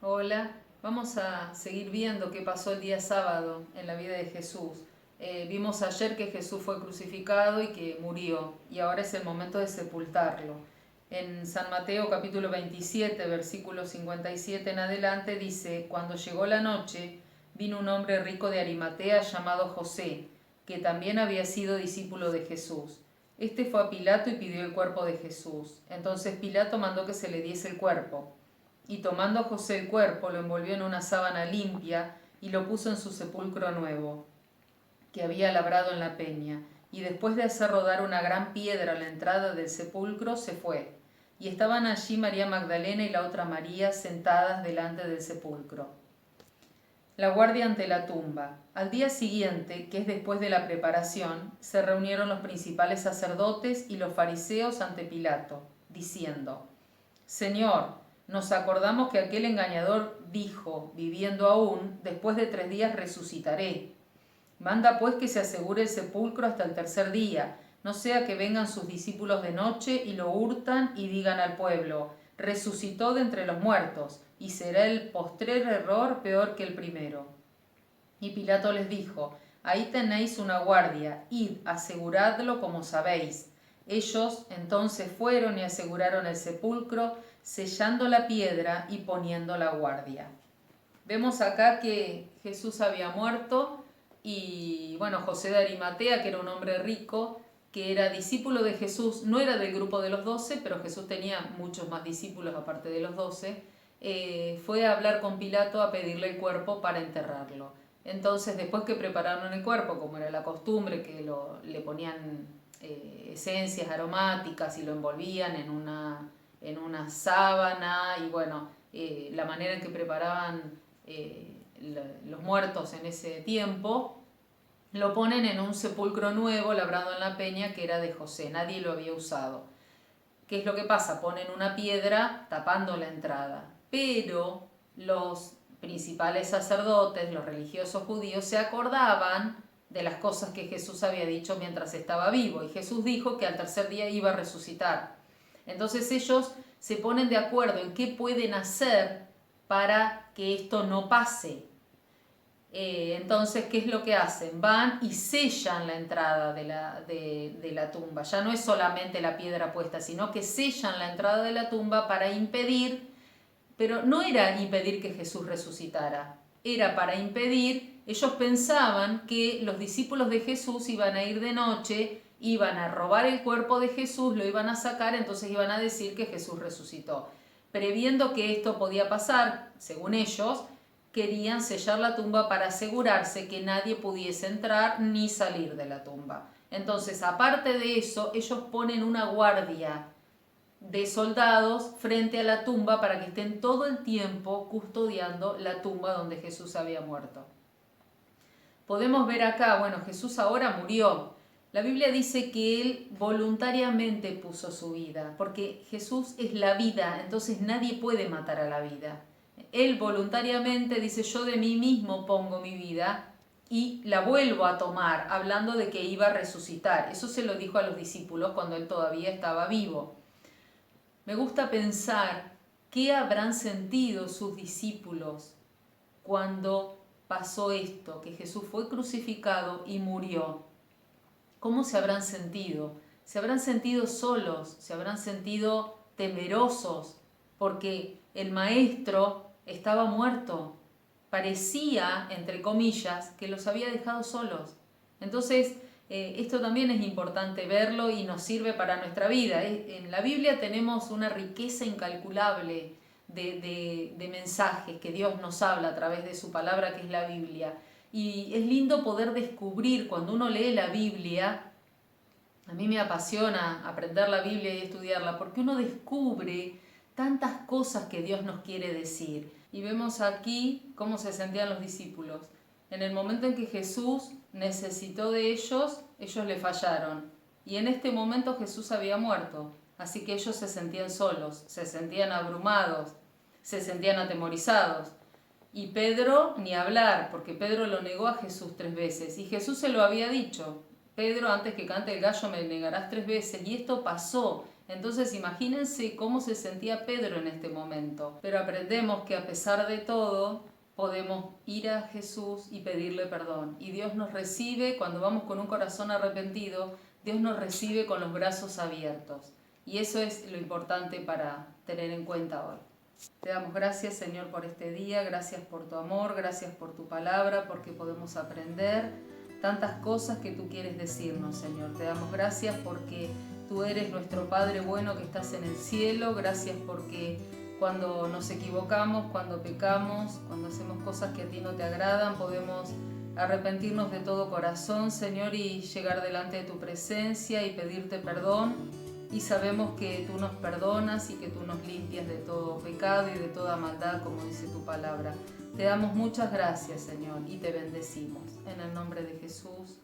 Hola, vamos a seguir viendo qué pasó el día sábado en la vida de Jesús. Vimos ayer que Jesús fue crucificado y que murió, y ahora es el momento de sepultarlo. En San Mateo capítulo 27, versículo 57 en adelante dice, cuando llegó la noche, vino un hombre rico de Arimatea llamado José, que también había sido discípulo de Jesús. Este fue a Pilato y pidió el cuerpo de Jesús. Entonces Pilato mandó que se le diese el cuerpo. Y tomando José el cuerpo, lo envolvió en una sábana limpia y lo puso en su sepulcro nuevo, que había labrado en la peña. Y después de hacer rodar una gran piedra a la entrada del sepulcro, se fue. Y estaban allí María Magdalena y la otra María sentadas delante del sepulcro. La guardia ante la tumba. Al día siguiente, que es después de la preparación, se reunieron los principales sacerdotes y los fariseos ante Pilato, diciendo, Señor, nos acordamos que aquel engañador dijo, viviendo aún, después de 3 días resucitaré. Manda pues que se asegure el sepulcro hasta el tercer día, no sea que vengan sus discípulos de noche y lo hurtan y digan al pueblo, resucitó de entre los muertos, y será el postrer error peor que el primero. Y Pilato les dijo, ahí tenéis una guardia, id, aseguradlo como sabéis. Ellos entonces fueron y aseguraron el sepulcro, sellando la piedra y poniendo la guardia. Vemos acá que Jesús había muerto y bueno, José de Arimatea, que era un hombre rico, que era discípulo de Jesús, no era del grupo de los 12, pero Jesús tenía muchos más discípulos aparte de los 12, fue a hablar con Pilato a pedirle el cuerpo para enterrarlo. Entonces, después que prepararon el cuerpo, como era la costumbre, que le ponían esencias aromáticas y lo envolvían en una sábana, y bueno, la manera en que preparaban los muertos en ese tiempo, lo ponen en un sepulcro nuevo labrado en la peña que era de José, nadie lo había usado. ¿Qué es lo que pasa? Ponen una piedra tapando la entrada, pero los principales sacerdotes, los religiosos judíos, se acordaban de las cosas que Jesús había dicho mientras estaba vivo, y Jesús dijo que al tercer día iba a resucitar. Entonces ellos se ponen de acuerdo en qué pueden hacer para que esto no pase. Entonces, ¿qué es lo que hacen? Van y sellan la entrada de la tumba. Ya no es solamente la piedra puesta, sino que sellan la entrada de la tumba para impedir, pero no era impedir que Jesús resucitara, era para impedir, ellos pensaban que los discípulos de Jesús iban a ir de noche, iban a robar el cuerpo de Jesús, lo iban a sacar, entonces iban a decir que Jesús resucitó. Previendo que esto podía pasar, según ellos, querían sellar la tumba para asegurarse que nadie pudiese entrar ni salir de la tumba. Entonces, aparte de eso, ellos ponen una guardia de soldados frente a la tumba para que estén todo el tiempo custodiando la tumba donde Jesús había muerto. Podemos ver acá, bueno, Jesús ahora murió. La Biblia dice que Él voluntariamente puso su vida, porque Jesús es la vida, entonces nadie puede matar a la vida. Él voluntariamente dice, yo de mí mismo pongo mi vida y la vuelvo a tomar, hablando de que iba a resucitar. Eso se lo dijo a los discípulos cuando Él todavía estaba vivo. Me gusta pensar qué habrán sentido sus discípulos cuando pasó esto, que Jesús fue crucificado y murió. ¿Cómo se habrán sentido? Se habrán sentido solos, se habrán sentido temerosos, porque el maestro estaba muerto. Parecía, entre comillas, que los había dejado solos. Entonces, esto también es importante verlo y nos sirve para nuestra vida. En la Biblia tenemos una riqueza incalculable de mensajes que Dios nos habla a través de su palabra, que es la Biblia. Y es lindo poder descubrir cuando uno lee la Biblia. A mí me apasiona aprender la Biblia y estudiarla porque uno descubre tantas cosas que Dios nos quiere decir. Y vemos aquí cómo se sentían los discípulos. En el momento en que Jesús necesitó de ellos, ellos le fallaron. Y en este momento Jesús había muerto. Así que ellos se sentían solos, se sentían abrumados, se sentían atemorizados. Y Pedro, ni hablar, porque Pedro lo negó a Jesús 3 veces. Y Jesús se lo había dicho. Pedro, antes que cante el gallo me negarás 3 veces. Y esto pasó. Entonces imagínense cómo se sentía Pedro en este momento. Pero aprendemos que a pesar de todo, podemos ir a Jesús y pedirle perdón. Y Dios nos recibe, cuando vamos con un corazón arrepentido, Dios nos recibe con los brazos abiertos. Y eso es lo importante para tener en cuenta hoy. Te damos gracias, Señor, por este día, gracias por tu amor, gracias por tu palabra, porque podemos aprender tantas cosas que tú quieres decirnos, Señor. Te damos gracias porque tú eres nuestro Padre bueno que estás en el cielo. Gracias porque cuando nos equivocamos, cuando pecamos, cuando hacemos cosas que a ti no te agradan, podemos arrepentirnos de todo corazón, Señor, y llegar delante de tu presencia y pedirte perdón. Y sabemos que tú nos perdonas y que tú nos limpias de todo pecado y de toda maldad, como dice tu palabra. Te damos muchas gracias, Señor, y te bendecimos. En el nombre de Jesús.